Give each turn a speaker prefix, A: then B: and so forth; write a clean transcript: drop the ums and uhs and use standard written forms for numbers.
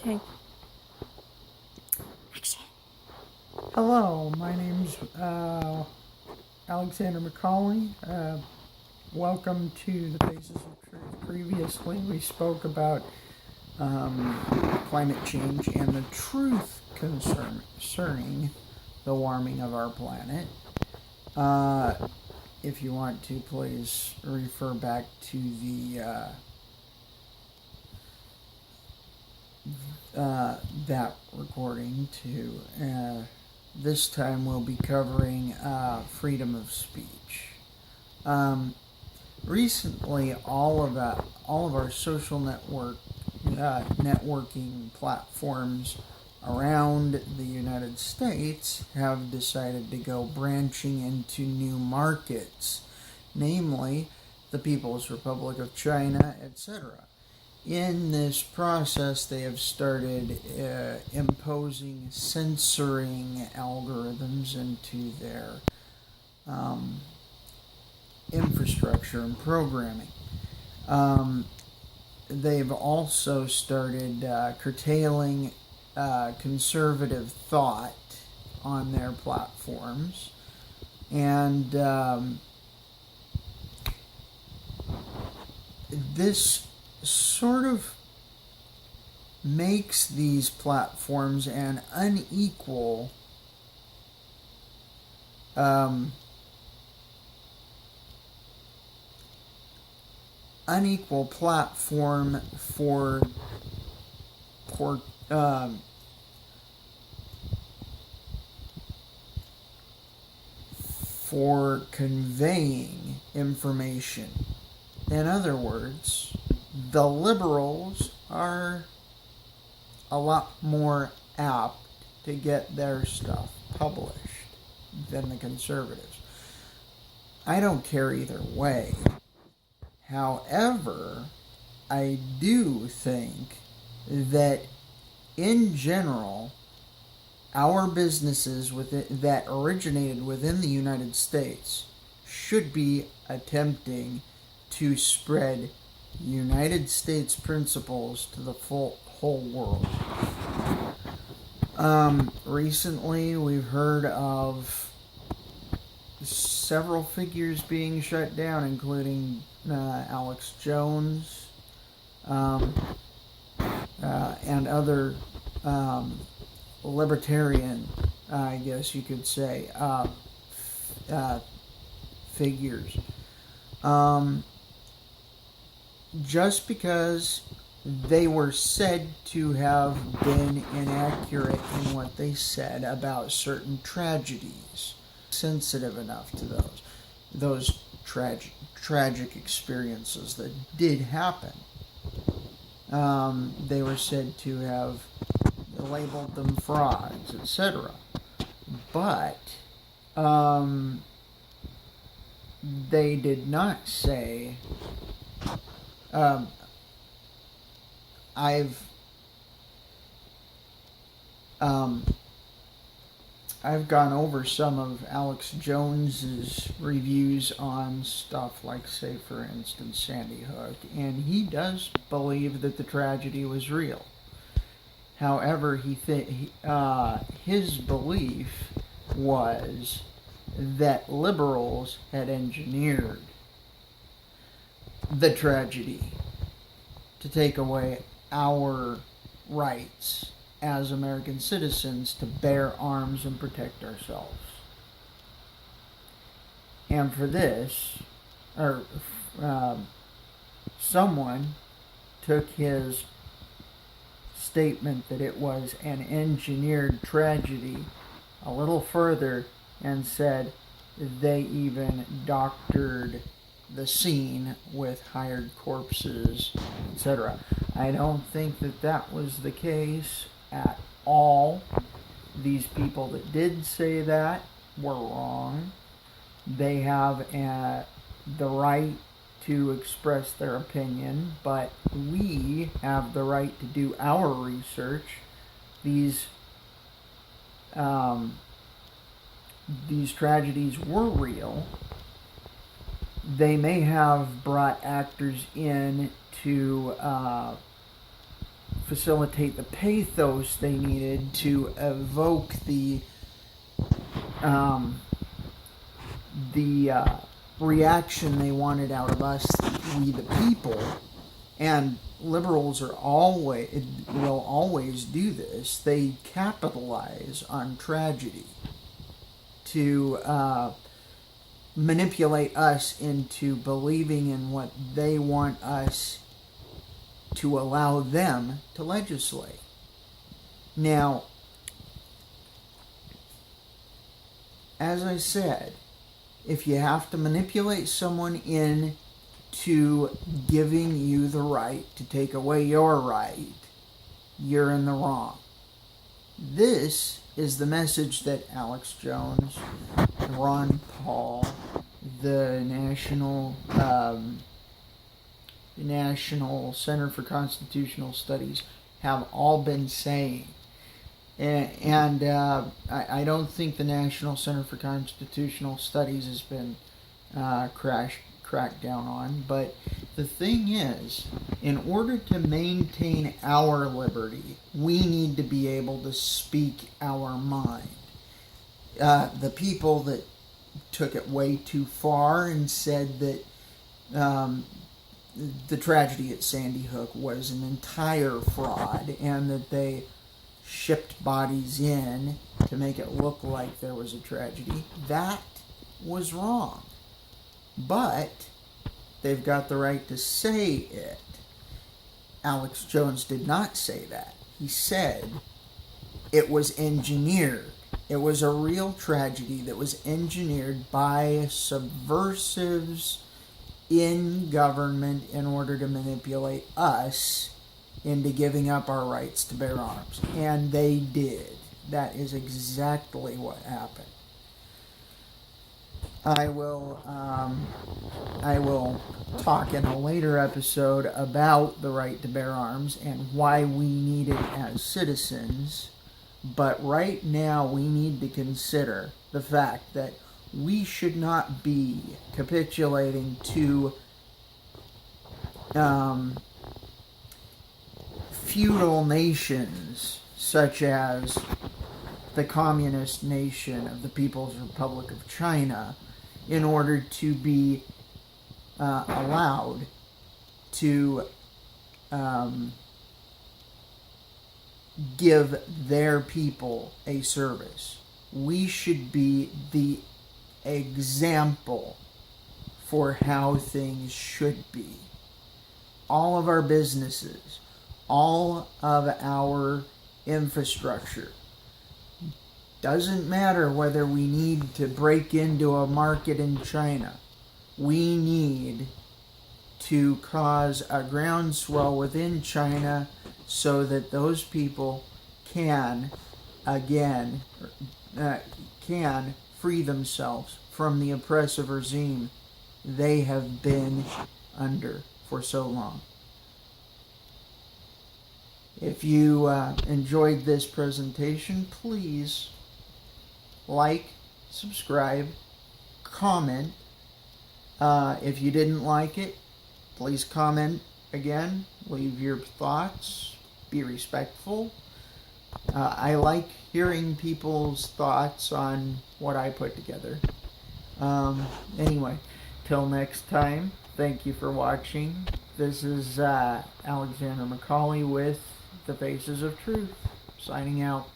A: Okay. Action.
B: Hello, my name's Alexander McCauley. Welcome to the Faces of Truth. Previously, we spoke about climate change and the truth concerning the warming of our planet. If you want to, please refer back to that recording too. This time we'll be covering freedom of speech. Recently, all of our social networking platforms around the United States have decided to go branching into new markets, namely the People's Republic of China, etc. In this process, they have started imposing censoring algorithms into their infrastructure and programming. They've also started curtailing conservative thought on their platforms, and this sort of makes these platforms an unequal platform for conveying information. In other words, the liberals are a lot more apt to get their stuff published than the conservatives. I don't care either way. However, I do think that in general, our businesses that originated within the United States should be attempting to spread United States principles to the whole world. Recently, we've heard of several figures being shut down, including Alex Jones and other libertarian, I guess you could say, figures. Just because they were said to have been inaccurate in what they said about certain tragedies, sensitive enough to those tragic experiences that did happen. They were said to have labeled them frauds, etc. But they did not say I've gone over some of Alex Jones's reviews on stuff like, say, for instance, Sandy Hook, and he does believe that the tragedy was real. However, his belief was that liberals had engineered the tragedy to take away our rights as American citizens to bear arms and protect ourselves. And for this, someone took his statement that it was an engineered tragedy a little further and said they even doctored the scene with hired corpses, etc. I don't think that was the case at all. These people that did say that were wrong. They have the right to express their opinion, but we have the right to do our research. These tragedies were real. They may have brought actors in to facilitate the pathos they needed to evoke the reaction they wanted out of us, we the people. And liberals will always do this. They capitalize on tragedy to manipulate us into believing in what they want us to allow them to legislate. Now, as I said, if you have to manipulate someone into giving you the right to take away your right, you're in the wrong. This is the message that Alex Jones, Ron Paul, the National Center for Constitutional Studies have all been saying. And I don't think the National Center for Constitutional Studies has been cracked down on. But the thing is, in order to maintain our liberty, we need to be able to speak our mind. The people that took it way too far and said that the tragedy at Sandy Hook was an entire fraud and that they shipped bodies in to make it look like there was a tragedy, that was wrong. But they've got the right to say it. Alex Jones did not say that. He said it was engineered. It was a real tragedy that was engineered by subversives in government in order to manipulate us into giving up our rights to bear arms. And they did. That is exactly what happened. I will talk in a later episode about the right to bear arms and why we need it as citizens. But right now we need to consider the fact that we should not be capitulating to feudal nations such as the communist nation of the People's Republic of China in order to be allowed to give their people a service. We should be the example for how things should be. All of our businesses, all of our infrastructure. Doesn't matter whether we need to break into a market in China. We need to cause a groundswell within China so that those people can, again, can free themselves from the oppressive regime they have been under for so long. If you enjoyed this presentation, please like, subscribe, comment. If you didn't like it, please comment again. Leave your thoughts. Be respectful. I like hearing people's thoughts on what I put together. Anyway, till next time, thank you for watching. This is Alexander McCauley with The Faces of Truth, signing out.